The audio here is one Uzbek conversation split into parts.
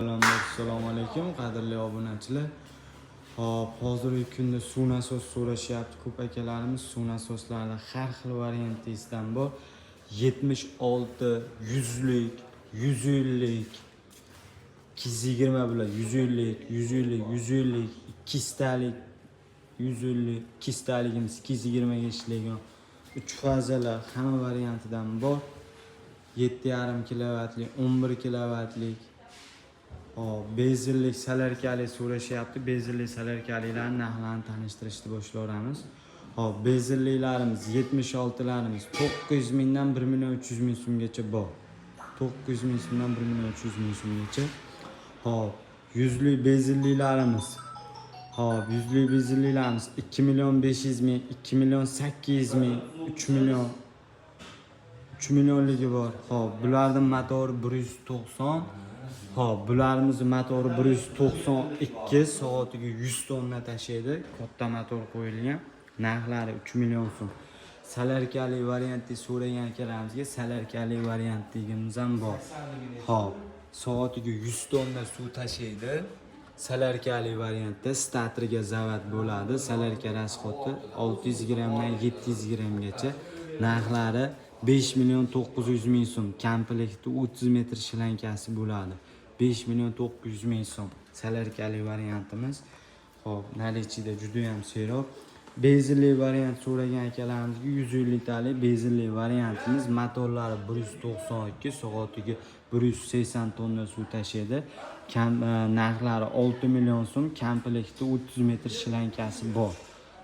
Assalomu alaykum qadrli obunachilar. Hop, hozirgi kunda suv nasos so'rashyapti. Ko'p akalarimiz suv nasoslarida har xil variantisidan bor. 76, 100lik, 150lik, 220 bilan 150, 150, 150, 200talik, 150, 200taligimiz 220 ga ishlagan 3 fazalar hamma variantidan bor. 7,5 kilovatlik, 11 kilovatlik. Bezellik salarkali so'rashyapti. Bezellik salarkalilarni narxlarini tanishtirishni boshlaymiz. Bezelliklarimiz 76larimiz 900 mingdan 1 million 300 ming so'mgacha bor. 900 ming so'mdan 1 million 300 ming so'mgacha. 100lik bezelliklarimiz 2 million 500 ming, 2 million 800 ming, 3 million 3 millionligi bor. Bularning motori 190. Bularimiz motori 192, soatiga 100 tonna tashiydi. Katta motor qo'yilgan. Narxlari 3 million so'm. Salarkali variantni so'ragan akalarimizga salarkali variantligimiz ham bor. Soatiga 100 tonna suv tashiydi. Salarkali variantda statorga zavat bo'ladi. Salarka rasxoti 600 grammdan 700 grammgacha. Narxlari 5 million 900 ming so'm. Komplekti 30 metr shalankasi bo'ladi. 5 million 900 ming so'm. Salarkali variantimiz. Nalichida juda ham serob. Bezelli variant so'ragan akalarimizga 150 talik bezelli variantimiz. Motorlari 192, soatiga 180 tonna suv tashiydi. Narxlari 6 million so'm. Komplekti 30 metr shalankasi bor.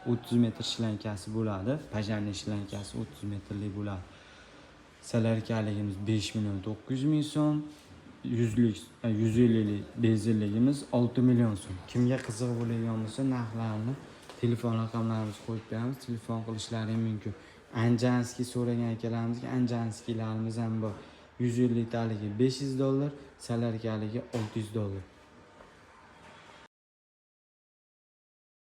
30 metr shalankasi bo'ladi. Pajarni shalankasi 30 metrlik bo'ladi. Salarkaligimiz 5 million 900 ming so'm. 150lik bezelligimiz 6 million so'm. Kimga qiziq bo'ladigan bo'lsa, narxlarini, telefon raqamlarimizni qo'yib beramiz. Telefon qilishlari mumkin. Anjanskiy so'ragan akalarimizga anjanskiylarimiz ham bor. 150 taligi $500, salarkaligi $600.